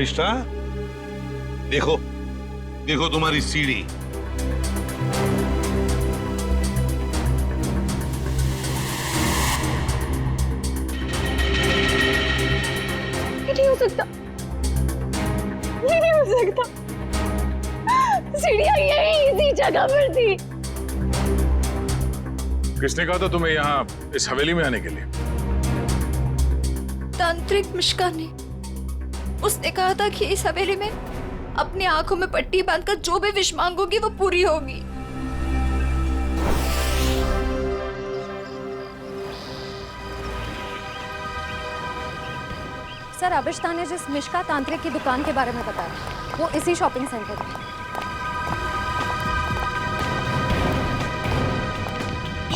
अविष्टा, देखो देखो तुम्हारी सीढ़ी। ये नहीं हो सकता, ये नहीं हो सकता। सीढ़ियां यही इसी जगह पर थी। किसने कहा था तुम्हें यहाँ इस हवेली में आने के लिए? तांत्रिक मिश्का ने। उसने कहा था कि इस हवेली में अपनी आंखों में पट्टी बांधकर जो भी विश मांगोगी वो पूरी होगी। सर, अविष्टा ने जिस मिश्का तांत्रिक की दुकान के बारे में बताया वो इसी शॉपिंग सेंटर में,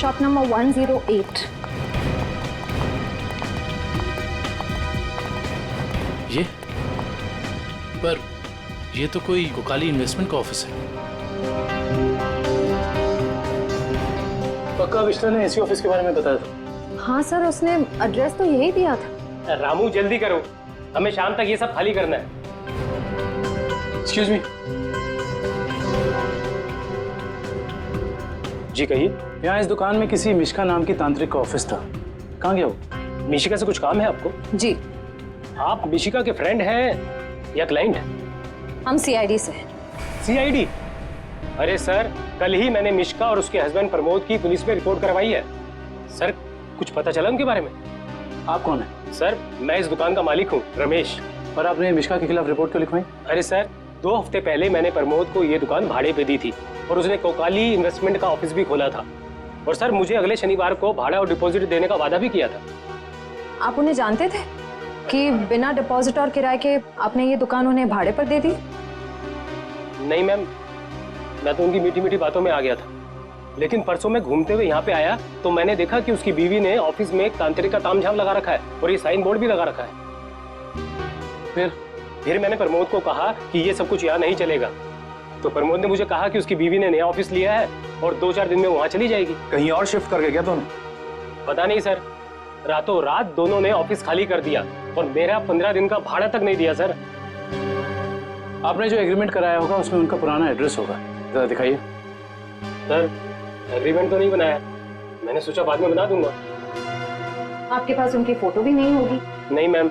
शॉप नंबर 108। ये पर ये तो कोई कोकाली इन्वेस्टमेंट का ऑफिस है। पक्का अविष्टा ने इसी ऑफिस के बारे में बताया था? हाँ सर, उसने एड्रेस तो यही दिया था। रामू जल्दी करो, हमें शाम तक ये सब खाली करना है। Excuse me. जी कहिए। यहाँ इस दुकान में किसी मिश्का नाम की तांत्रिक का ऑफिस था, कहाँ गया वो? मिशिका से कुछ काम है आपको? जी। आप मिशिका के फ्रेंड हैं या क्लाइंट हैं? हम सीआईडी से हैं। सीआईडी? अरे सर, कल ही मैंने मिशिका और उसके हस्बैंड प्रमोद की पुलिस में रिपोर्ट करवाई है। सर, कुछ पता चला उनके बारे में? आप कौन है? सर, मैं इस दुकान का मालिक हूँ, रमेश। और आपने मिशिका के खिलाफ रिपोर्ट क्यों लिखवाई? अरे सर, 2 हफ्ते पहले मैंने प्रमोद को ये दुकान भाड़े पे दी थी और उसने कोकाली इन्वेस्टमेंट का ऑफिस भी खोला था। और सर, मुझे अगले शनिवार को भाड़ा और डिपॉजिट देने का वादा भी किया था। आप उन्हें जानते थे कि बिना डिपॉजिट और किराए के आपने ये दुकान उन्हें भाड़े पर दे दी? नहीं मैम, मैं तो उनकी मीठी मीठी बातों में आ गया था। लेकिन परसों मैं घूमते हुए यहाँ पे आया तो मैंने देखा कि उसकी बीवी ने ऑफिस में एक तांत्रिक का तामझाम लगा रखा है और ये साइन बोर्ड भी लगा रखा है। फिर मैंने प्रमोद को कहा कि ये सब कुछ यहाँ नहीं चलेगा, तो प्रमोद ने मुझे कहा कि उसकी बीवी ने नया ऑफिस लिया है और 2-4 दिन में वहाँ चली जाएगी। कहीं और शिफ्ट करके क्या दोनों? पता नहीं सर, रातों रात दोनों ने ऑफिस खाली कर दिया और मेरा 15 दिन का भाड़ा तक नहीं दिया। सर, आपने जो एग्रीमेंट कराया होगा उसमें उनका पुराना एड्रेस होगा, जरा दिखाइए। सर, एग्रीमेंट तो नहीं बनाया, मैंने सोचा बाद में बना दूंगा। आपके पास उनकी फोटो भी नहीं होगी? नहीं मैम,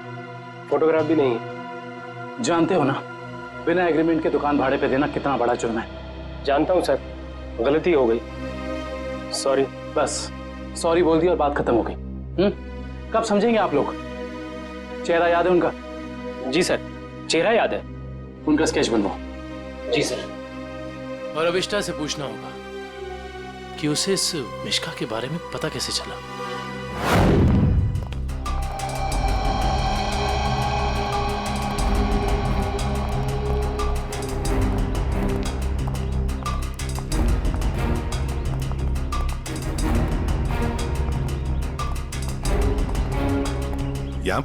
फोटोग्राफ भी नहीं है। जानते हो ना, बिना एग्रीमेंट के दुकान भाड़े पे देना कितना बड़ा जुर्म है। जानता हूँ सर, गलती हो गई, सॉरी। बस सॉरी बोल दी और बात खत्म हो गई। कब समझेंगे आप लोग? चेहरा याद है उनका? जी सर, चेहरा याद है। उनका स्केच बनवाओ। जी सर। और अविष्टा से पूछना होगा कि उसे इस मिश्का के बारे में पता कैसे चला। यहाँ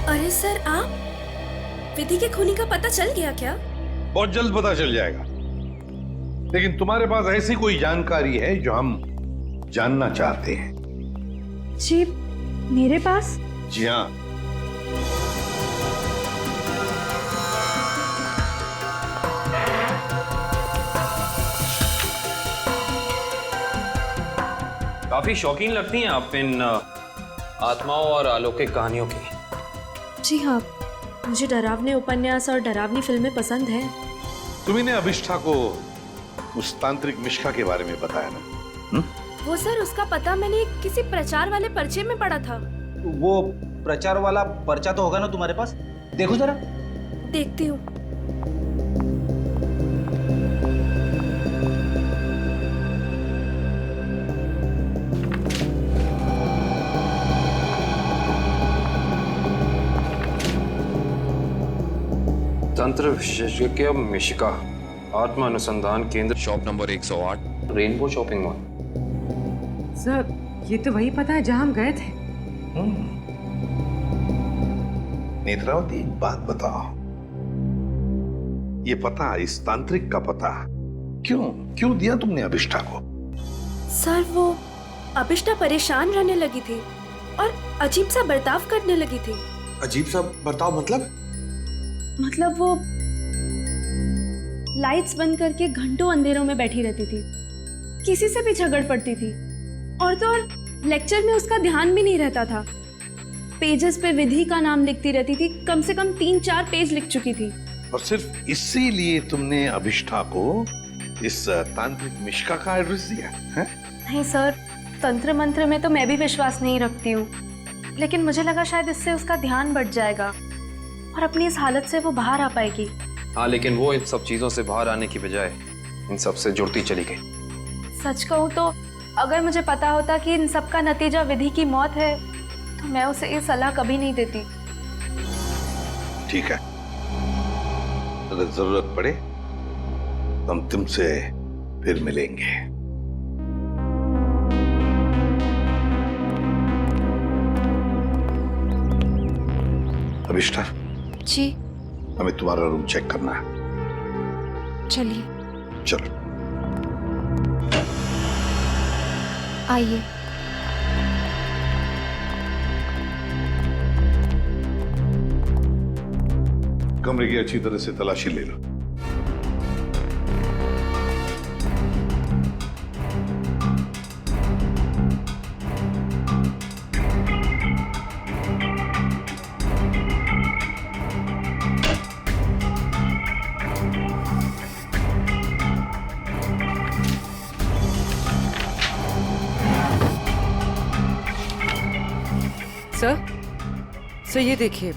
अरे सर, आप विधि के खूनी का पता चल गया क्या? बहुत जल्द पता चल जाएगा, लेकिन तुम्हारे पास ऐसी कोई जानकारी है जो हम जानना चाहते हैं? जी, मेरे पास? जी हाँ। काफी शौकीन लगती हैं आप इन आत्माओं और अलौकिक कहानियों की। जी हाँ, मुझे डरावने उपन्यास और डरावनी फिल्में पसंद हैं। तुम्ही अभिष्ठा को उस तांत्रिक मिश्का के बारे में बताया ना? वो सर, उसका पता मैंने किसी प्रचार वाले पर्चे में पढ़ा था। वो प्रचार वाला पर्चा तो होगा ना तुम्हारे पास? देखो जरा। देखती हूँ। तंत्र विशेषज्ञ मिशिका, आत्मा अनुसंधान केंद्र, shop number 108, rainbow shopping mall. Sir, ये तो वही पता है जहां हम गए थे। नेत्रावती, एक बात बताओ, ये पता, इस तांत्रिक का पता क्यों दिया तुमने अभिष्ठा को? सर वो अभिष्ठा परेशान रहने लगी थी और अजीब सा बर्ताव करने लगी थी। अजीब सा बर्ताव मतलब वो लाइट्स बंद करके घंटों अंधेरों में बैठी रहती थी, किसी से भी झगड़ पड़ती थी, और तो और लेक्चर में उसका ध्यान भी नहीं रहता था। पेजेस पे विधि का नाम लिखती रहती थी, कम से कम 3-4 पेज लिख चुकी थी। और सिर्फ इसीलिए तुमने अभिष्ठा को इस तांत्रिक मिश्का का एड्रेस दिया है? नहीं सर, तंत्र मंत्र में तो मैं भी विश्वास नहीं रखती हूँ, लेकिन मुझे लगा शायद इससे उसका ध्यान बढ़ जाएगा और अपनी इस हालत से वो बाहर आ पाएगी। हाँ, लेकिन वो इन सब चीजों से बाहर आने की बजाय इन सब से जुड़ती चली गई। सच कहूँ तो अगर मुझे पता होता कि इन सब का नतीजा विधि की मौत है तो मैं उसे ये सलाह कभी नहीं देती। ठीक है, अगर जरूरत पड़े तो हम तुमसे फिर मिलेंगे। अभिष्ठा जी, हमें तुम्हारा रूम चेक करना है। चलिए। चलो आइए। कमरे की अच्छी तरह से तलाशी ले लो। सर ये देखिए,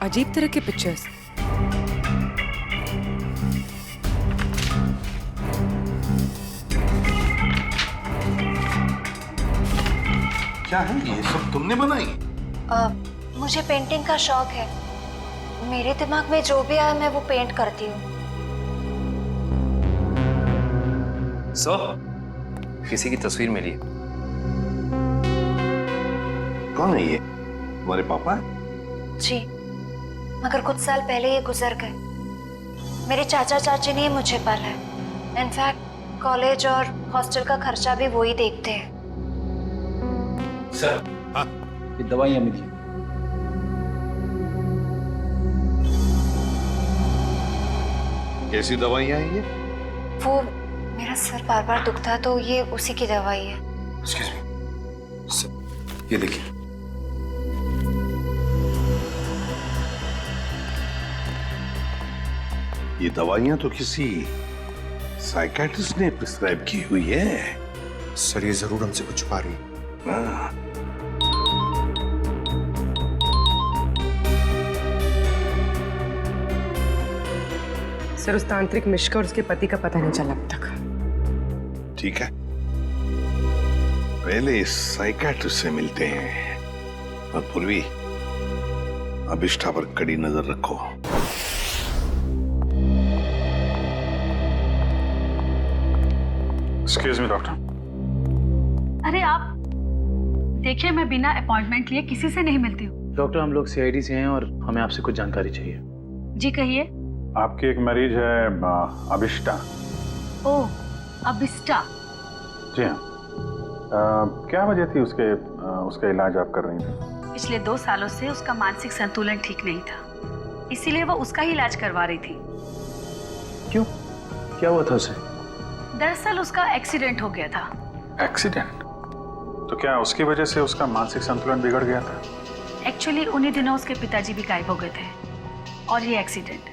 अजीब तरह के पिक्चर्स। क्या है ये सब तुमने बनाई? मुझे पेंटिंग का शौक है, मेरे दिमाग में जो भी आए मैं वो पेंट करती हूँ। सर, किसी की तस्वीर मिली है। कौन है ये? तुम्हारे पापा? जी, मगर कुछ साल पहले ये गुजर गए। मेरे चाचा चाची ने ही मुझे पाला है। इनफैक्ट कॉलेज और हॉस्टल का खर्चा भी वो ही देखते हैं। सर, हाँ, ये दवाइयाँ मिली। कैसी दवाइयाँ हैं ये? वो मेरा सर बार बार दुखता है तो ये उसी की दवाई है। Excuse me. सर, ये देखिए। ये दवाइयाँ तो किसी साइकियाट्रिस्ट ने प्रिस्क्राइब की हुई है। सर, ये जरूर हमसे कुछ छुपा रही है। हाँ। सर, उस तांत्रिक मिश्का और उसके पति का पता नहीं चला अब तक। ठीक है, पहले इस साइकियाट्रिस्ट से मिलते हैं और पूर्वी अभिष्ठा पर कड़ी नजर रखो। Excuse me doctor. अरे आप देखिए, मैं बिना अपॉइंटमेंट लिए किसी से नहीं मिलती हूँ। डॉक्टर, हम लोग सीआईडी से हैं और हमें आपसे कुछ जानकारी चाहिए। जी कहिए। आपकी एक मरीज है अभिष्ठा। ओह, अभिष्ठा। जी हाँ। क्या वजह थी उसका इलाज आप कर रही थी? पिछले 2 सालों से उसका मानसिक संतुलन ठीक नहीं था, इसीलिए वो उसका ही इलाज करवा रही थी। क्यों, क्या हुआ था उसे? दरअसल उसका एक्सीडेंट हो गया था। एक्सीडेंट? तो क्या उसकी वजह से उसका मानसिक संतुलन बिगड़ गया था? एक्चुअली उन्हीं दिनों उसके पिताजी भी गायब हो गए थे और ये एक्सीडेंट,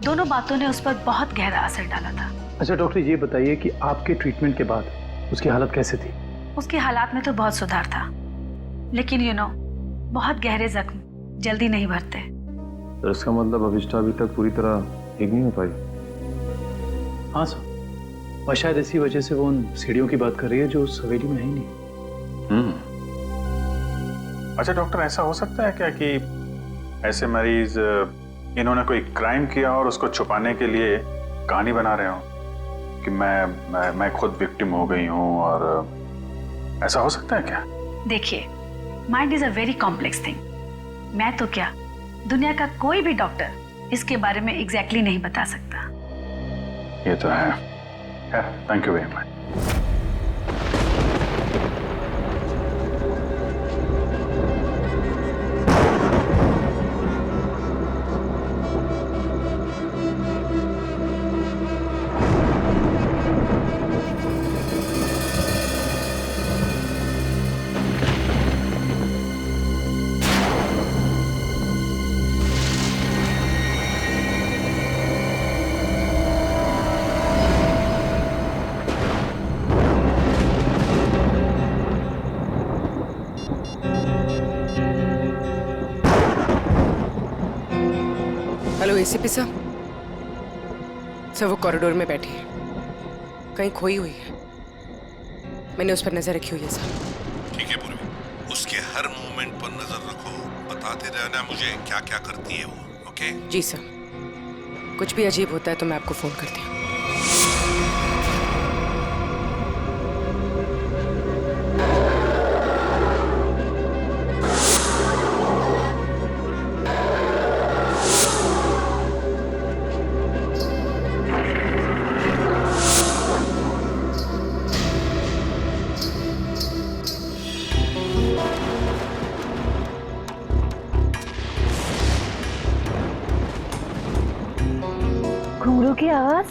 दोनों बातों ने उस पर बहुत गहरा असर डाला था। अच्छा डॉक्टर, ये बताइए कि आपके ट्रीटमेंट के बाद उसकी हालत कैसे थी? उसकी हालात में तो बहुत सुधार था, लेकिन बहुत गहरे जख्म जल्दी नहीं भरते। तो इसका मतलब अभिष्ठा अभी तक पूरी तरह ठीक नहीं हो पाई? हाँ सर, और शायद इसी वजह से वो उन सीढ़ियों की बात कर रही है जो उस हवेली में है ही नहीं। अच्छा डॉक्टर, ऐसा हो सकता है क्या कि ऐसे मरीज इन्होंने कोई क्राइम किया और उसको छुपाने के लिए कहानी बना रहे हो कि मैं खुद विक्टिम हो गई हूँ, और ऐसा हो सकता है क्या? देखिए, mind is a very complex thing. मैं तो क्या, दुनिया का कोई भी डॉक्टर इसके बारे में एग्जैक्टली नहीं बता सकता। ये तो है। Thank you very much. Hello ACP साहब। सर वो कॉरिडोर में बैठी है, कहीं खोई हुई है। मैंने उस पर नजर रखी हुई है सर। ठीक है पूर्वी, उसके हर मूवमेंट पर नजर रखो, बताते रहना मुझे क्या क्या करती है वो। ओके? जी सर, कुछ भी अजीब होता है तो मैं आपको फोन करती हूँ। घुंघरू की आवाज।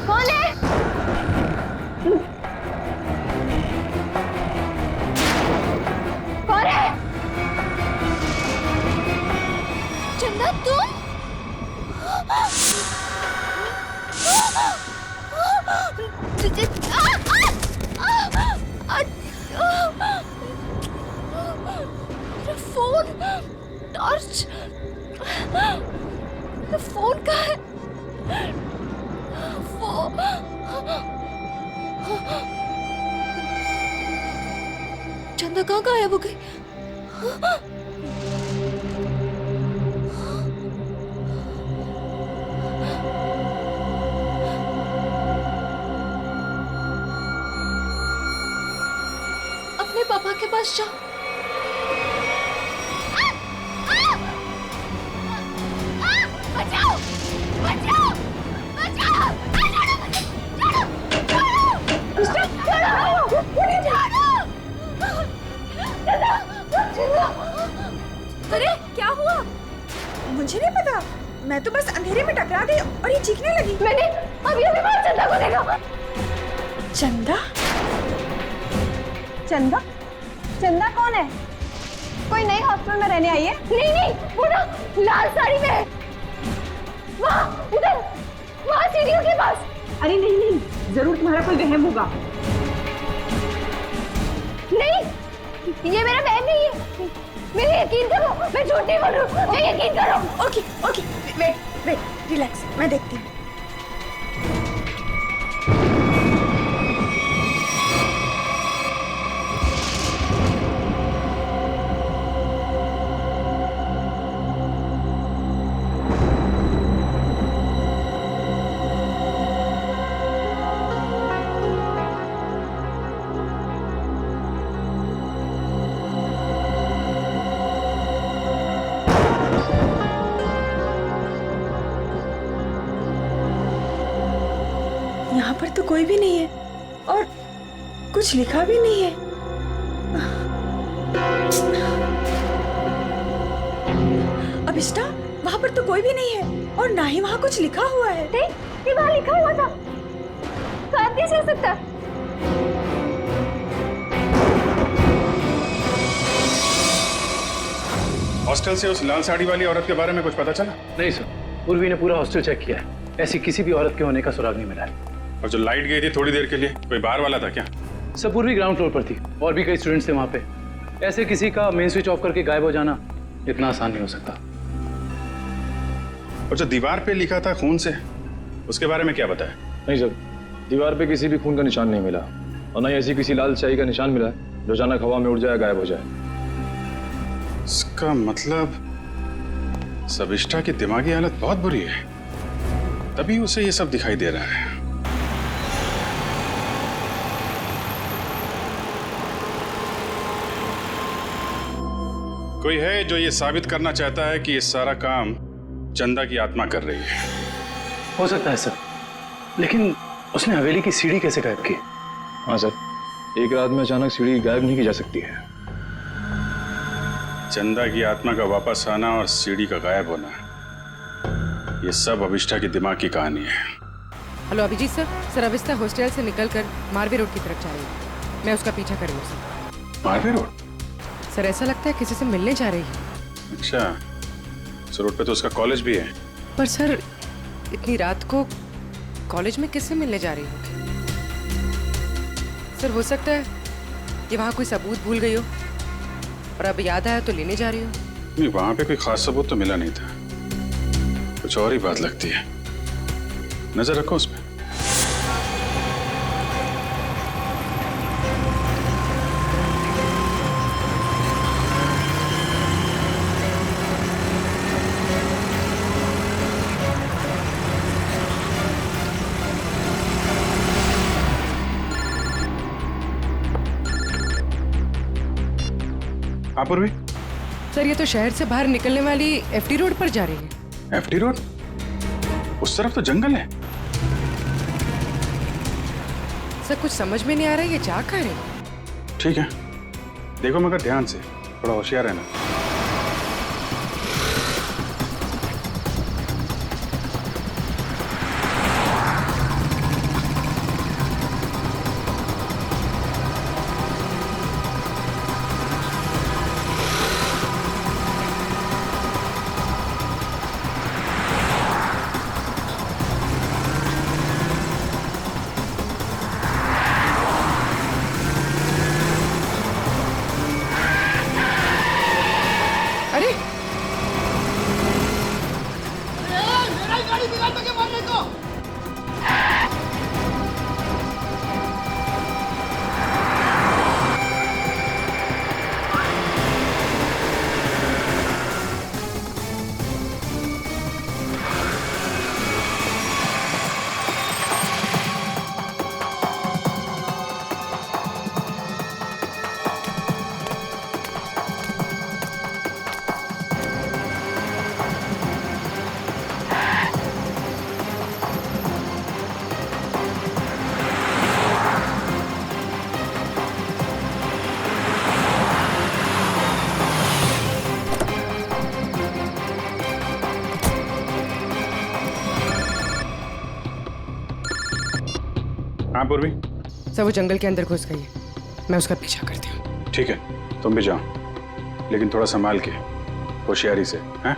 कौन है? कौन है? चंदा तुम? मेरा फोन, टॉर्च, मेरा फोन कहाँ है? चंदा कहाँ गायब हो गई? अपने पापा के पास जाओ। बचाओ! बचाओ! बचाओ! अरे क्या हुआ? मुझे नहीं पता, मैं तो बस अंधेरे में टकरा गई और ये चीखने लगी। मैंने अभी बाहर चंदा को देखा। चंदा? चंदा? चंदा कौन है? कोई नई हॉस्टल में रहने आई है? नहीं नहीं, वो ना लाल साड़ी में है। वहाँ उधर, वहाँ सीढ़ियों के पास। अरे नहीं नहीं, जरूर तुम्हारा कोई वहम होगा। नहीं, ये मेरा बहन नहीं है। मेरे यकीन करो, मैं झूठ नहीं बोल रही हूँ। मैं यकीन करो। Okay okay, wait wait, relax, मैं देखती हूँ। तो कोई भी नहीं है और कुछ लिखा भी नहीं है। अभिष्टा, वहां पर तो कोई भी नहीं है और ना ही वहां कुछ लिखा हुआ है। ये वहां लिखा हुआ था, शायद कैसे हो सकता है? हॉस्टल से उस लाल साड़ी वाली औरत के बारे में कुछ पता चला? नहीं सर, उर्वी ने पूरा हॉस्टल चेक किया है, ऐसी किसी भी औरत के होने का सुराग नहीं मिला है। और जो लाइट गई थी थोड़ी देर के लिए, कोई बाहर वाला था क्या? सब पूर्वी ग्राउंड फ्लोर पर थी और भी कई स्टूडेंट्स थे वहां पे। ऐसे किसी का मेन स्विच ऑफ करके गायब हो जाना इतना आसान नहीं हो सकता। और जो दीवार पे लिखा था खून से, उसके बारे में क्या बताया? नहीं सर, दीवार पे किसी भी खून का निशान नहीं मिला और न ही ऐसी किसी लाल स्याही का निशान मिला जो अचानक हवा में उड़ जाए, गायब हो जाए। इसका मतलब सविष्टा की दिमागी हालत बहुत बुरी है, तभी उसे ये सब दिखाई दे रहा है। कोई है जो ये साबित करना चाहता है कि ये सारा काम चंदा की आत्मा कर रही है। हो सकता है सर, लेकिन उसने हवेली की सीढ़ी कैसे गायब की? हाँ सर, एक रात में अचानक सीढ़ी गायब नहीं की जा सकती है। चंदा की आत्मा का वापस आना और सीढ़ी का गायब होना, ये सब अभिष्टा की दिमाग की कहानी है। हेलो अभिजीत सर, अभिष्टा हॉस्टल से निकलकर मारवे रोड की तरफ जा रही है। मैं उसका पीछा कर रही हूँ सर। मारवे रोड? सर ऐसा लगता है किसी से मिलने जा रही है। अच्छा, इस रोड पे तो उसका कॉलेज भी है। पर सर इतनी रात को कॉलेज में किससे मिलने जा रही होगी? सर हो सकता है कि वहाँ कोई सबूत भूल गई हो और अब याद आया तो लेने जा रही हो। नहीं, वहाँ पे कोई खास सबूत तो मिला नहीं था, कुछ और ही बात लगती है। नजर रखो उस पर। हाँ पूर्वी। सर ये तो शहर से बाहर निकलने वाली एफडी रोड पर जा रही है। FD road? उस तरफ तो जंगल है। सर कुछ समझ में नहीं आ रहा है ये जा कहाँ रही है। ठीक है, देखो मगर ध्यान से, थोड़ा होशियार रहना। हाँ पूर्वी। सर वो जंगल के अंदर घुस गई है, मैं उसका पीछा करती हूँ। ठीक है, तुम भी जाओ, लेकिन थोड़ा संभाल के, होशियारी से, हैं?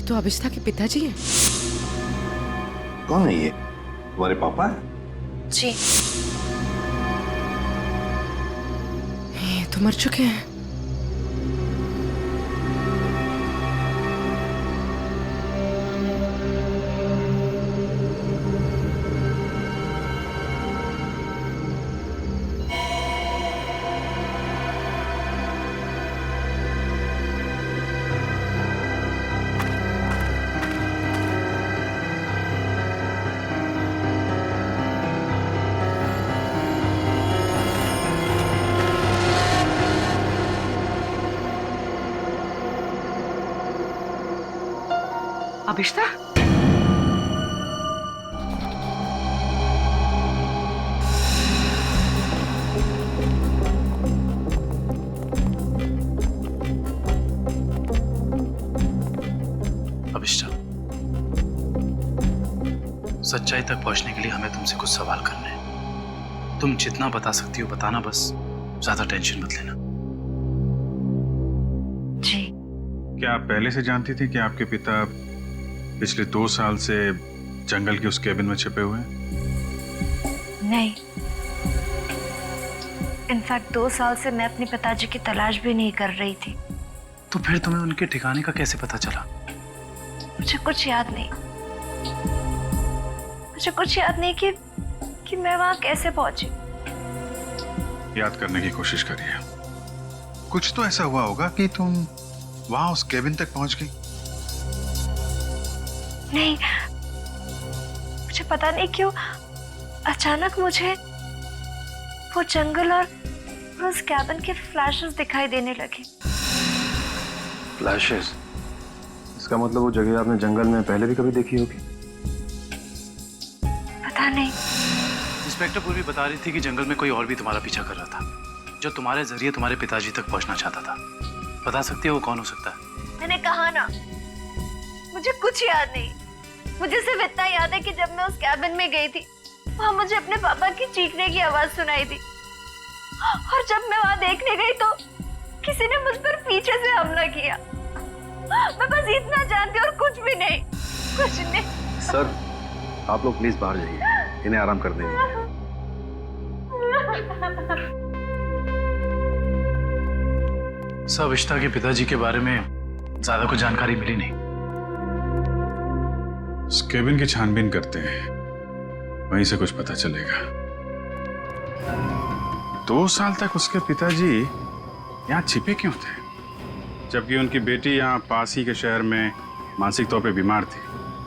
तो अभिष्ठा के पिताजी हैं। कौन है ये? तुम्हारे पापा है? जी। ये तो मर चुके हैं। अभिष्ठा, अभिष्ठा, सच्चाई तक पहुंचने के लिए हमें तुमसे कुछ सवाल करने हैं। तुम जितना बता सकती हो बताना, बस ज्यादा टेंशन मत लेना। जी। क्या आप पहले से जानती थी कि आपके पिता पिछले 2 साल से जंगल के उस केबिन में छिपे हुए हैं? नहीं, इनफैक्ट 2 साल से मैं अपने पिताजी की तलाश भी नहीं कर रही थी। तो फिर तुम्हें उनके ठिकाने का कैसे पता चला? मुझे कुछ याद नहीं। मुझे कुछ याद नहीं कि मैं वहां कैसे पहुंची। याद करने की कोशिश करिए। कुछ तो ऐसा हुआ होगा कि तुम वहां उस केबिन तक पहुंच गई। नहीं, मुझे पता नहीं क्यों अचानक मुझे वो जंगल और उस कैबिन के फ्लैशेस दिखाई देने लगे। फ्लैशेस? इसका मतलब वो जगह आपने जंगल में पहले भी कभी देखी होगी? पता नहीं। इंस्पेक्टर पूर्वी बता रही थी कि जंगल में कोई और भी तुम्हारा पीछा कर रहा था, जो तुम्हारे जरिए तुम्हारे पिताजी तक पहुंचना चाहता था। बता सकती हो वो कौन हो सकता है? मैंने कहा ना, मुझे कुछ याद नहीं। मुझे सिर्फ इतना याद है कि जब मैं उस कैबिन में गई थी, वहां मुझे अपने पापा की चीखने की आवाज सुनाई दी, और जब मैं वहां देखने गई तो किसी ने मुझ पर पीछे से हमला किया। मैं बस इतना जानती और कुछ भी नहीं, कुछ नहीं। सर, आप लोग प्लीज बाहर जाइए, इन्हें आराम कर देंगे। सर, अभिष्ठा के पिताजी के बारे में ज्यादा कुछ जानकारी मिली नहीं। उस केबिन की छानबीन करते हैं, वहीं से कुछ पता चलेगा। 2 साल तक उसके पिताजी यहाँ छिपे क्यों थे, जबकि उनकी बेटी यहाँ पास ही के शहर में मानसिक तौर पे बीमार थी?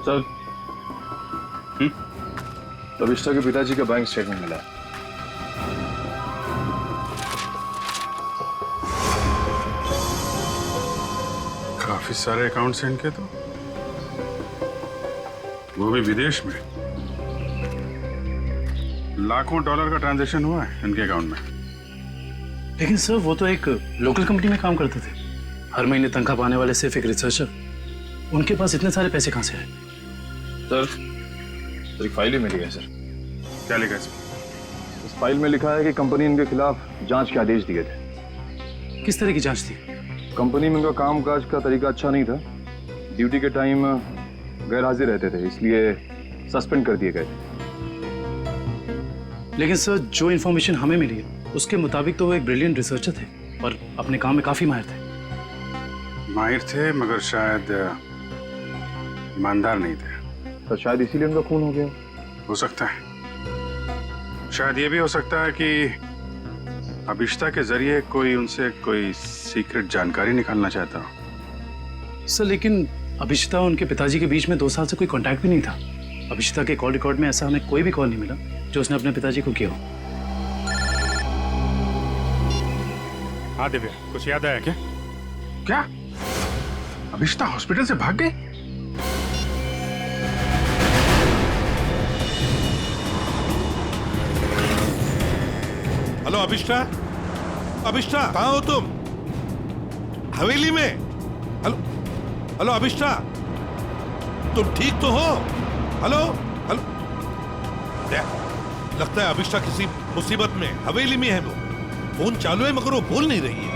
सर, अभिष्ठा के पिताजी का बैंक स्टेटमेंट मिला है। काफी सारे अकाउंट्स हैं इनके, तो वो भी विदेश में। लाखों डॉलर का ट्रांजैक्शन हुआ है इनके अकाउंट में। लेकिन सर, वो तो एक लोकल कंपनी में काम करते थे, हर महीने तनख्वाह पाने वाले सिर्फ एक रिसर्चर। उनके पास इतने सारे पैसे कहां से आए? सर, एक फाइल ही मिली है सर। क्या लिखा है इसमें? इस फाइल में लिखा है कि कंपनी इनके खिलाफ जांच के आदेश दिए थे। किस तरह की जांच थी? कंपनी में इनका कामकाज का तरीका अच्छा नहीं था। ड्यूटी के टाइम गैर हाजिर रहते थे, इसलिए सस्पेंड कर दिए गए थे। लेकिन सर, जो इन्फॉर्मेशन हमें मिली है उसके मुताबिक तो वो एक ब्रिलियंट रिसर्चर थे और अपने काम में काफी माहिर थे। माहिर थे, मगर शायद ईमानदार नहीं थे। तो शायद इसीलिए उनका खून हो गया। हो सकता है। शायद ये भी हो सकता है कि अभिष्ठा के जरिए कोई उनसे कोई सीक्रेट जानकारी निकालना चाहता हो। सर, लेकिन अभिष्ठा और उनके पिताजी के बीच में 2 साल से कोई कांटेक्ट भी नहीं था। अभिष्ठा के कॉल रिकॉर्ड में ऐसा हमें कोई भी कॉल नहीं मिला जो उसने अपने पिताजी को किया हो। हाँ दिव्या, कुछ याद आया क्या? क्या अभिष्ठा हॉस्पिटल से भाग गई? हेलो अभिष्ठा, अभिष्ठा कहाँ हो तुम? हवेली में? हेलो हेलो अभिष्ठा, तुम ठीक तो हो? हेलो हेलो, लगता है अभिष्ठा किसी मुसीबत में हवेली में है। वो फोन चालू है मगर वो बोल नहीं रही है।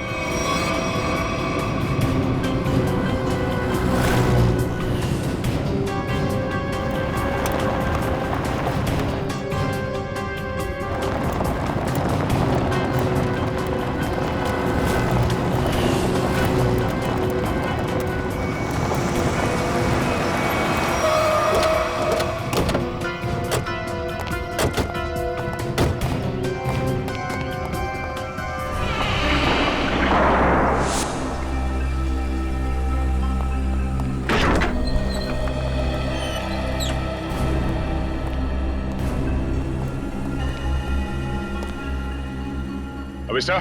अभिष्टा,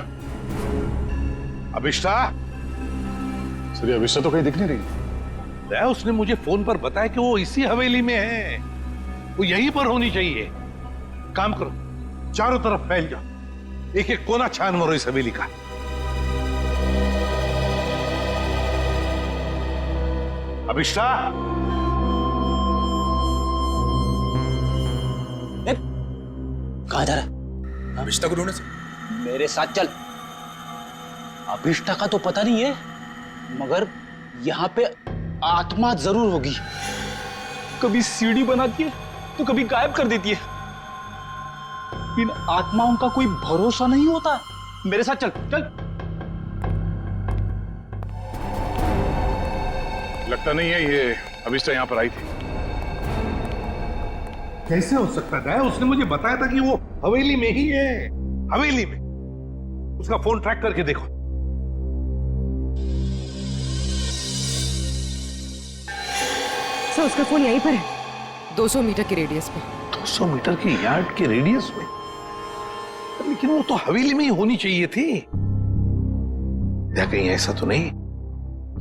अभिष्टा, सर ये अभिष्टा तो कहीं दिख नहीं रही। दया, उसने मुझे फोन पर बताया कि वो इसी हवेली में है, वो यहीं पर होनी चाहिए। काम करो, चारों तरफ फैल जाओ, एक एक कोना छान मारो इस हवेली का। अभिष्टा, कहाँ जा रहा है? अभिष्टा को ढूंढने से। मेरे साथ चल। अभिष्टा का तो पता नहीं है, मगर यहाँ पे आत्मा जरूर होगी। कभी सीढ़ी बनाती है तो कभी गायब कर देती है। इन आत्माओं का कोई भरोसा नहीं होता। मेरे साथ चल चल। लगता नहीं है ये अभिष्टा यहाँ पर आई थी। कैसे हो सकता है? उसने मुझे बताया था कि वो हवेली में ही है, हवेली में। उसका फोन ट्रैक करके देखो। सर उसका फोन यहीं पर है, 200 मीटर की रेडियस पे। 200 मीटर की यार्ड के रेडियस में? लेकिन वो तो हवेली में ही होनी चाहिए थी। या कहीं ऐसा तो नहीं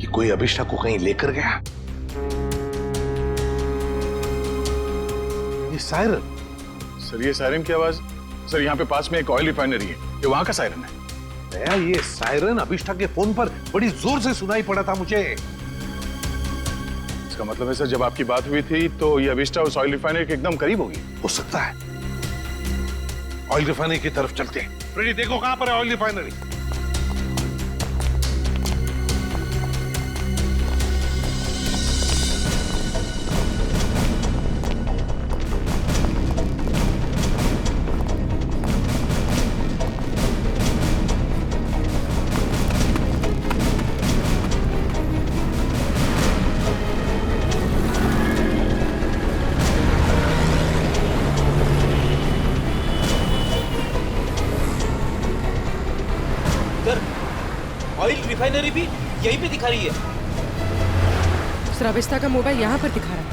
कि कोई अभिष्टा को कहीं लेकर गया? ये सायरन। सर ये सायरन की आवाज, सर यहाँ पे पास में एक ऑयल रिफाइनरी है, ये वहां का सायरन है। दया, ये सायरन अभिष्टा के फोन पर बड़ी जोर से सुनाई पड़ा था मुझे। इसका मतलब है सर जब आपकी बात हुई थी तो ये अभिष्टा उस ऑयल रिफाइनरी के एकदम करीब होगी। हो सकता है। ऑयल रिफाइनरी की तरफ चलते हैं। फ्रेडी, देखो कहां पर है ऑयल रिफाइनरी। ऑयल रिफाइनरी भी यहीं पे दिखा रही है। सर अभिष्टा का मोबाइल यहाँ पर दिखा रहा है।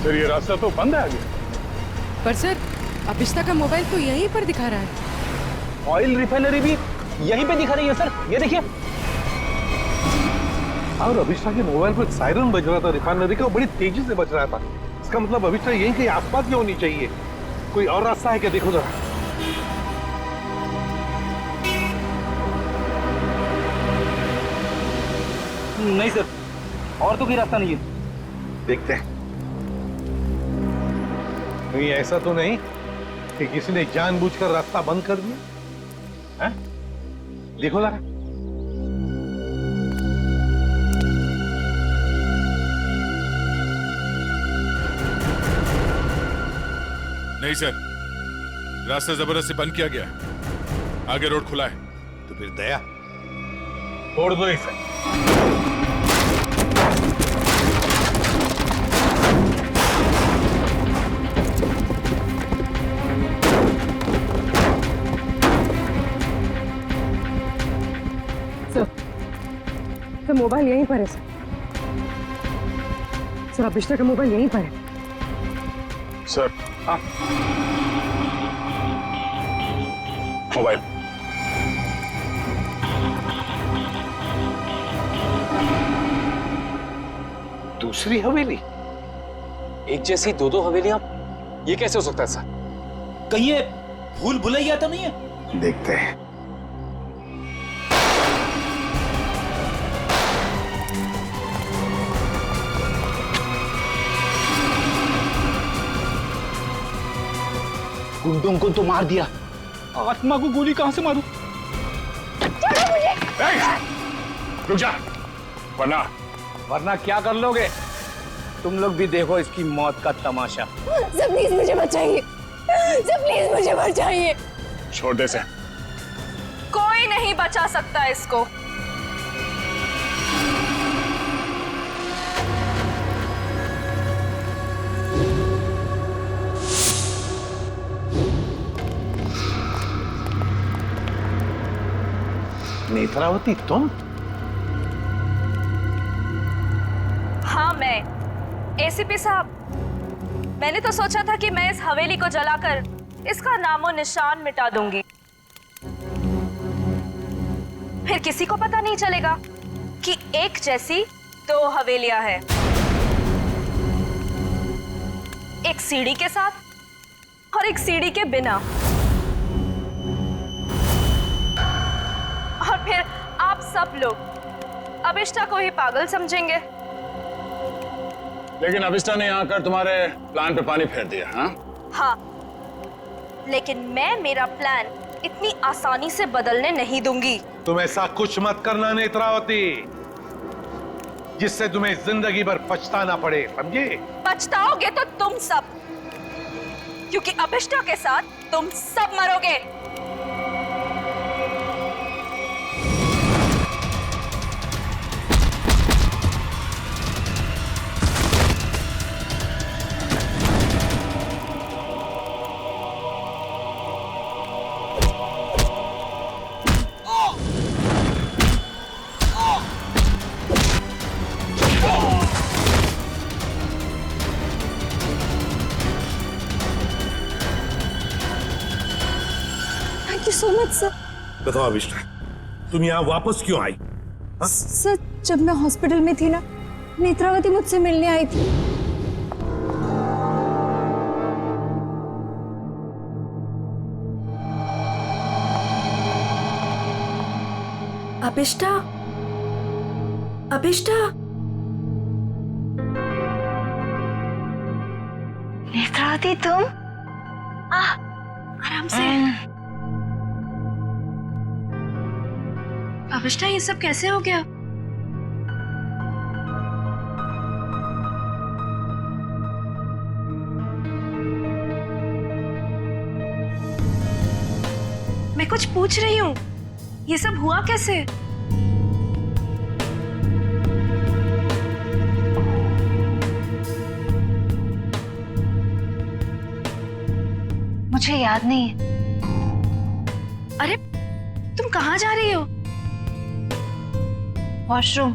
सर ये रास्ता तो बंद है आगे। पर सर अभिष्टा का मोबाइल तो यहीं पर दिखा रहा है। ऑयल रिफाइनरी भी यहीं पे दिखा रही है सर, ये देखिए। और अभिष्टा के मोबाइल पर सायरन बज रहा था रिफाइनरी का, बड़ी तेजी से बज रहा था। इसका मतलब अभिष्टा यहीं कहीं आसपास की होनी चाहिए। कोई और रास्ता है क्या? देखो जरा। नहीं सर, और तो कोई रास्ता नहीं है। देखते हैं। कहीं ऐसा तो नहीं कि किसी ने जानबूझकर रास्ता बंद कर दिया है? देखो जरा। नहीं सर, रास्ता जबरदस्ती बंद किया गया, आगे रोड खुला है। तो फिर दया, छोड़ दो इसे। सर मोबाइल यहीं पर है सर। सर अभिष्टा का मोबाइल यहीं पर है। सर हाँ, मोबाइल। दूसरी हवेली? एक जैसी दो दो हवेलियां, ये कैसे हो सकता है सर? कहीं ये भूल भुलैया तो नहीं है? देखते हैं। गुंडों को तो मार दिया, आत्मा को गोली कहां से मारूं? रुक जा, वरना क्या कर लोगे? तुम लोग भी देखो इसकी मौत का तमाशा। सर प्लीज मुझे बचाइए, सर प्लीज मुझे बचाइए। छोटे से कोई नहीं बचा सकता इसको। नेत्रावती, तुम? हाँ मैं। एसीपी साहब, मैंने तो सोचा था कि मैं इस हवेली को जलाकर इसका नामो निशान मिटा दूंगी। फिर किसी को पता नहीं चलेगा कि एक जैसी दो हवेलियां हैं, एक सीढ़ी के साथ और एक सीढ़ी के बिना। और फिर आप सब लोग अभिष्टा को ही पागल समझेंगे। लेकिन अभिष्टा ने यहाँ आकर तुम्हारे प्लान पे पानी फेर दिया। हाँ, लेकिन मैं मेरा प्लान इतनी आसानी से बदलने नहीं दूंगी। तुम ऐसा कुछ मत करना नेत्रावती, जिससे तुम्हें जिंदगी भर पछताना पड़े, समझे? पछताओगे तो तुम सब, क्योंकि अभिष्टा के साथ तुम सब मरोगे। So much sir. बताओ अभिष्टा, तुम यहाँ वापस क्यों आई? सर, जब मैं हॉस्पिटल में थी ना, नेत्रावती मुझसे मिलने आई थी। अभिष्टा, अभिष्टा, नेत्रावती तुम? आराम से। अभिष्टा, ये सब कैसे हो गया? मैं कुछ पूछ रही हूँ, ये सब हुआ कैसे? मुझे याद नहीं है। अरे, तुम कहाँ जा रही हो? वॉशरूम।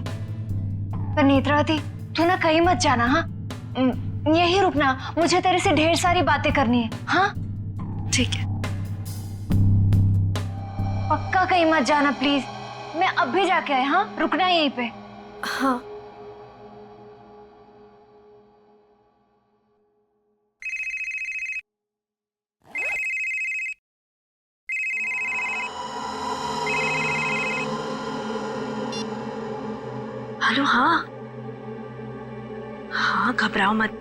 पर नेत्रावती, तू ना कहीं मत जाना। हाँ, यहीं रुकना, मुझे तेरे से ढेर सारी बातें करनी है। हाँ ठीक है। पक्का कहीं मत जाना प्लीज। मैं अब भी जाके आए। हाँ, रुकना यहीं पे। हाँ। हेलो। हाँ हाँ, घबराओ मत,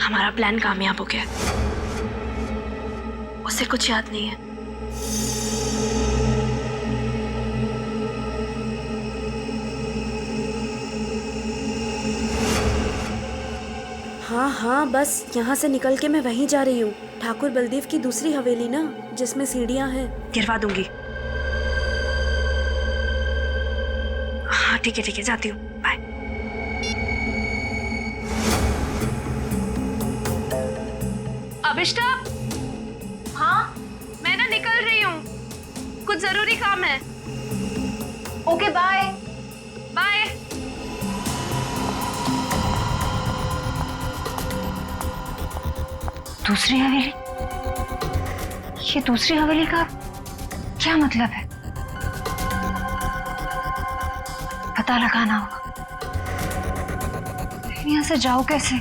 हमारा प्लान कामयाब हो गया। उसे कुछ याद नहीं है। हाँ हाँ, बस यहाँ से निकल के मैं वहीं जा रही हूँ। ठाकुर बलदेव की दूसरी हवेली ना, जिसमें सीढ़ियाँ हैं। गिरवा दूंगी। हाँ ठीक है, जाती हूँ। बाय। अभिष्टा। हाँ, मैं ना निकल रही हूँ, कुछ जरूरी काम है। Okay, bye. बाय। दूसरी हवेली? ये दूसरी हवेली का क्या मतलब है? पता लगाना होगा। यहाँ से जाओ कैसे?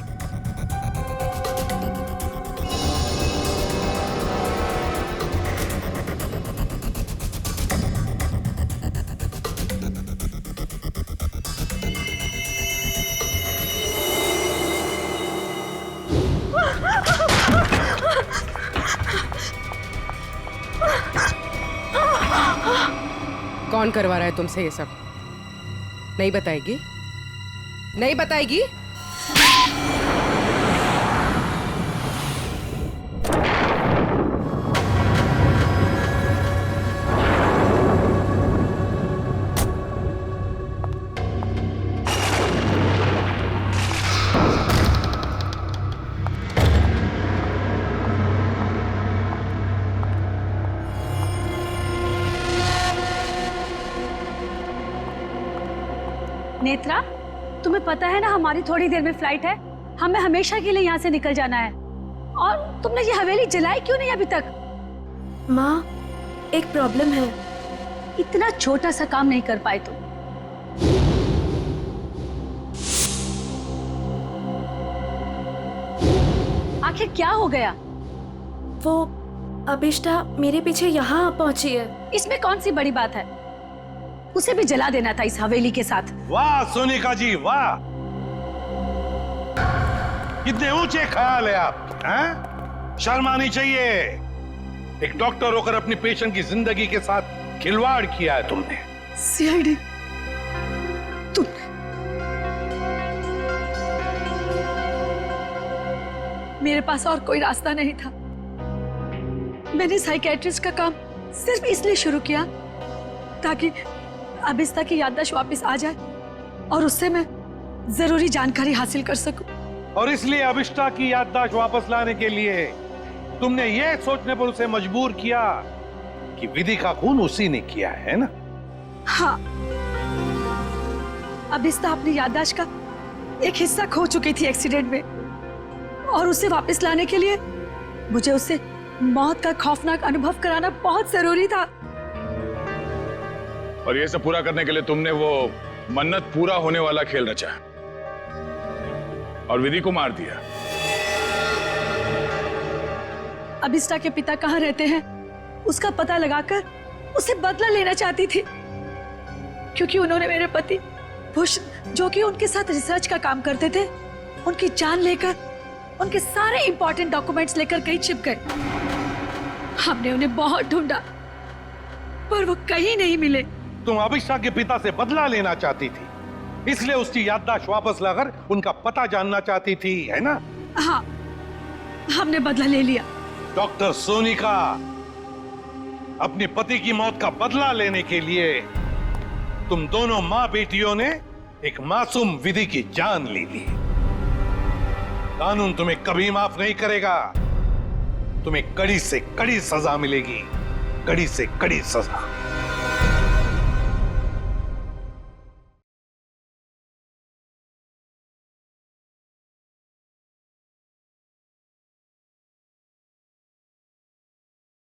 कौन करवा रहा है तुमसे ये सब? नहीं बताएगी? नहीं बताएगी? नेत्रा, तुम्हें पता है ना हमारी थोड़ी देर में फ्लाइट है। हमें हमेशा के लिए यहाँ से निकल जाना है। और तुमने ये हवेली जलाई क्यों नहीं अभी तक? माँ, एक प्रॉब्लम है। इतना छोटा सा काम नहीं कर पाए तुम। आखिर क्या हो गया? वो अभिष्टा मेरे पीछे यहाँ पहुंची है। इसमें कौन सी बड़ी बात है? उसे भी जला देना था इस हवेली के साथ। वाह सोनिका जी वाह, कितने ऊंचे ख्याल है आप, हैं? शर्म आनी चाहिए। एक डॉक्टर होकर अपनी पेशेंट की जिंदगी के साथ खिलवाड़ किया है तुमने। सीआईडी, तुम मेरे पास और कोई रास्ता नहीं था। मैंने साइकेट्रिस्ट का काम सिर्फ इसलिए शुरू किया ताकि अभिष्टा की याददाश्त वापस आ जाए और उससे मैं जरूरी जानकारी हासिल कर सकूं। और इसलिए अभिष्टा की याददाश्त वापस लाने के लिए तुमने ये सोचने पर उसे मजबूर किया कि विधि का खून उसी ने किया है ना? हाँ, अभिष्टा अपनी याददाश्त का एक हिस्सा खो चुकी थी एक्सीडेंट में, और उसे वापस लाने के लिए मुझे उससे मौत का खौफनाक अनुभव कराना बहुत जरूरी था। और ये सब पूरा करने के लिए तुमने वो मन्नत पूरा होने वाला खेल रचा और विधि को मार दिया। अभिष्टा के पिता कहाँ रहते हैं उसका पता लगाकर उसे बदला लेना चाहती थी, क्योंकि उन्होंने मेरे पति बुश, जो कि उनके साथ रिसर्च का काम करते थे, उनकी जान लेकर उनके सारे इंपॉर्टेंट डॉक्यूमेंट्स लेकर कहीं छिप गए। हमने उन्हें बहुत ढूंढा पर वो कहीं नहीं मिले। तुम अभिष्टा के पिता से बदला लेना चाहती थी, इसलिए उसकी याददाश्त वापस लाकर उनका पता जानना चाहती थी, है ना? हाँ, हमने बदला ले लिया। डॉक्टर सोनिका, अपने पति की मौत का बदला लेने के लिए तुम दोनों मां बेटियों ने एक मासूम विधि की जान ले ली। कानून तुम्हें कभी माफ नहीं करेगा। तुम्हें कड़ी से कड़ी सजा मिलेगी, कड़ी से कड़ी सजा।